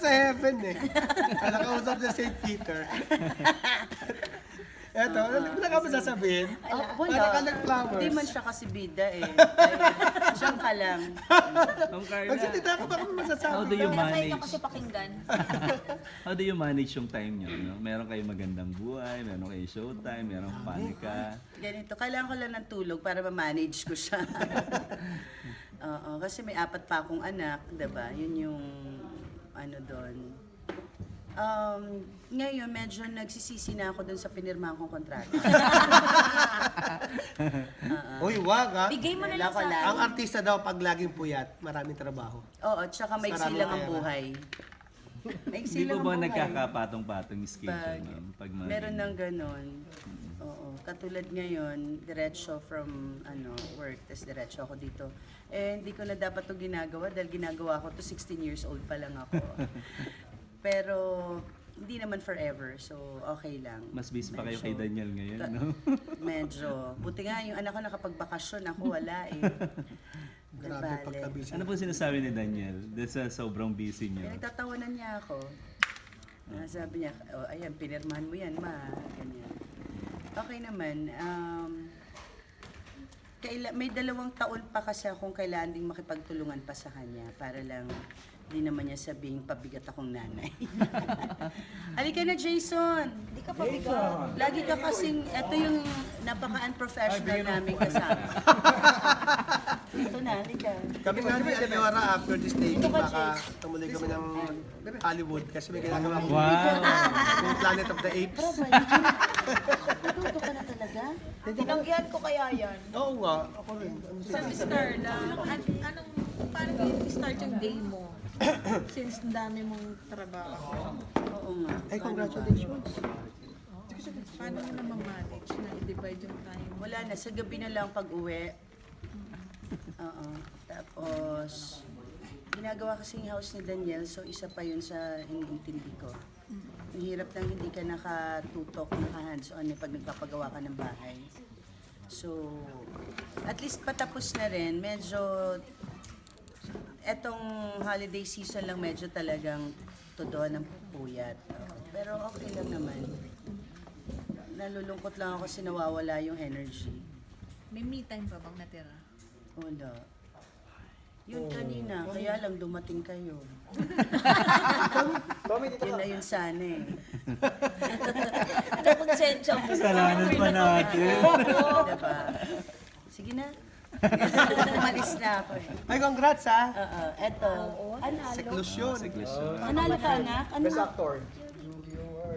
sa heaven eh. Nakausap sa St. Peter. Eto, ano ka ba sasabihin? Para ka nag-flowers. Hindi man siya kasi bida eh. Ay, siyang ka lang. Ma'am Carla, Magsalita ka ba kung masasabi? how do you Kaya manage? ka kasi pakinggan. How do you manage yung time nyo? No? Meron kayong magandang buhay, meron kayong showtime, meron panika. Ganito, kailangan ko lang ng tulog para ma-manage ko siya. Oo, kasi may 4 pa akong anak, 'di ba? Yun yung ano doon. Ngayon, medyo nagsisisi na ako doon sa pinirmahan kong kontrata. Uy, wag ha. Bigay mo na lang Wala ko sa lang. Ang artista daw pag laging puyat, maraming trabaho. Oo, tsaka maiksi Maraming lang ang pera. buhay. Maiksi Hindi lang po ang ba buhay. nagkakapatong-patong schedule? Ma'am? Pag Meron ng ganon. Oo. Katulad ngayon, diretso from work, tapos diretso ako dito. Eh, hindi ko na dapat to ginagawa dahil ginagawa ko to 16 years old pa lang ako. Pero, hindi naman forever, so okay lang. Mas busy pa kayo kay Medyo- Daniel ngayon, no? Medyo. Buti nga yung anak ko nakapagbakasyon, ako wala eh. Grabe Nagbale. pagkabisi. Ano po sinasabi ni Daniel? Dahil sa sobrang busy niyo. Nagtatawanan niya ako. Sabi niya, oh, ayan, pinirmahan mo yan, ma. Ganyan. Okay naman. May 2 taon pa kasi akong kailangan ding makipagtulungan pa sa kanya para lang di naman niya sabing pabigat akong nanay. Halika na, Jason! Hindi ka pabigat. Lagi ka kasing, ito yung napaka-unprofessional namin kasama. Ito na, halika. Kami nga ni Aliora after this taping, Ito ka, baka Jay. tumuloy kami ng Hollywood kasi may ginagawa kami. Wow! Yung Planet of the Apes. Natuto ka na talaga? Tinanggihan ko kaya yan. Oo nga, ako rin. Sa Miss Carla, paano kayo start yung day mo? Since ang dami mong trabaho. Oo nga. Ay, congratulations. Paano mo naman manage na i-divide yung time? Wala na, sa gabi na lang pag-uwi. Oo. Tapos, ginagawa kasing house ni Daniel, so isa pa yun sa iniintindi ko. Ang hirap nang hindi ka nakatutok, naka-hands-on pag nagpapagawa ka ng bahay. So, at least patapos na rin. Medyo, etong holiday season lang medyo talagang todo ng puyat. Pero okay lang naman. Nalulungkot lang ako kasi nawawala yung energy. May me time pa bang natira? Wala. Yun kanina, kaya lang dumating kayo. Yun na yun sana eh. Ano konsensya mo? Kasalanan pa natin. Diba? Sige na. Umalis na ako eh. Ay, congrats ha. Eto. Analo. Seclusion. Analo ka anak? Ano?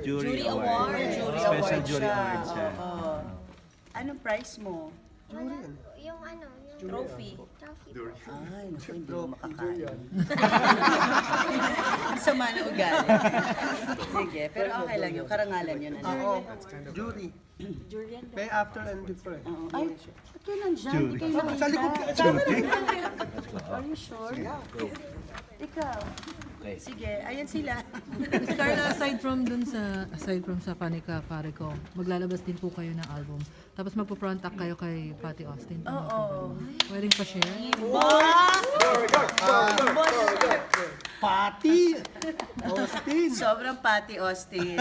Jury Jury award. award. Jury Special award jury siya. award siya. Oo. Anong prize mo? Yung ano, yung Trophy. trophy. Ay, naku, hindi ko makakain. Ang sama na ugali. Sige, pero okay lang yung karangalan yun. Ano? Oo, jury. Jury yan. May after and before. Oo. Ay, ba't kayo nandyan? Hindi kayo nakita. Sa likod ka. Are you sure? Ikaw. Okay. Sige, ayan sila. Miss Carla, aside from sa Panika Pare Ko, maglalabas din po kayo ng album. Tapos magpo-front act kayo kay Patty Austin. Oo. Pwedeng pa-share? Pati! Austin! Sobrang Patty Austin.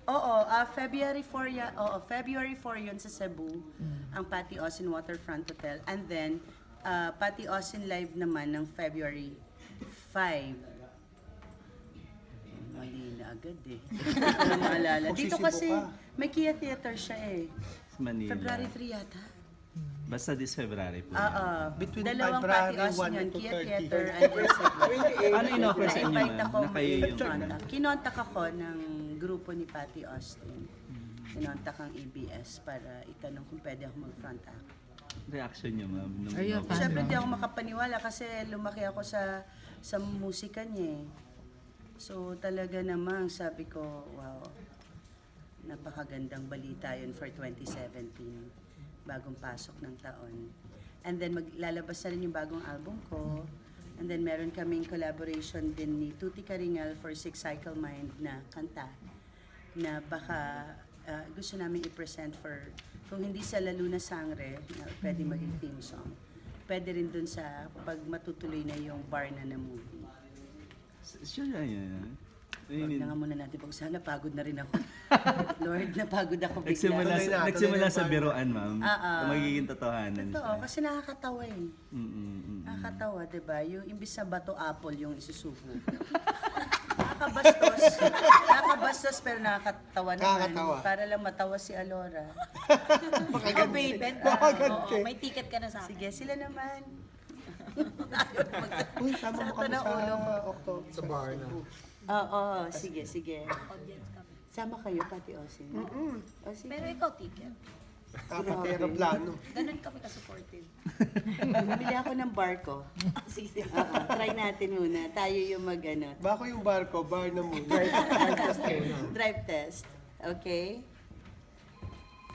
Oo, February 4 yan. Oo, February 4 yun sa Cebu. Ang Patty Austin Waterfront Hotel. And then, Patty Austin Live naman ng February 5. Mali na agad eh. Hindi ko na maalala. Dito Magsisibo kasi, ka. may Kia Theater siya eh. Manila. February 3 yata. Basta this February po. Oo. Between Dalawang February Patty Austin 1 yun. to Kia 30. Theater and then Cebu. Ano in-offer sa inyo, Na-invite ma'am? ako Na kayo yung i-contact. Kinontak ako ng grupo ni Patty Austin. Kinontak ang ABS para itanong kung pwede ako mag-front act. Reaction niyo, ma'am? Nung Are you a in-offer? fan? Siyempre di ako makapaniwala kasi lumaki ako sa musika niya eh. So talaga namang sabi ko, wow, napakagandang balita yun for 2017, bagong pasok ng taon. And then maglalabas na rin yung bagong album ko. And then meron kaming collaboration din ni Tuti Karingal for Six Cycle Mind na kanta na baka gusto namin i-present for, kung hindi sa Lalo na Sangre, na pwede maging theme song. Pwede rin dun sa pag matutuloy na yung Barna na movie. Sure yan. Huwag na nga muna natin pag-usapan. Napagod na rin ako. Lord, napagod ako bigla. Nagsimula sa biruan, ma'am. Ah. Magiging totohanan Totoo, siya. kasi nakakatawa eh. Nakakatawa, di ba? Yung imbis na bato apple yung isusubo. Nakakabastos pero nakakatawa naman. Nakakatawa. Para lang matawa si Alora. Ikaw, babe, Makaganti. may ticket ka na sa akin. Sige, sila naman. Uy, sama mo kami Sakto sa ng ulo October. Sa bar na. Oo, sige. Audience kami. Sama kayo, pati Osin. O, sige. Pero ikaw, ticket. Dapat aeroplano. Ganun kami ka-supportive. Bumili ako ng barko. Sige. Try natin muna. Tayo yung mag-ano. Bako yung barko, bar na muna. Drive test. Okay?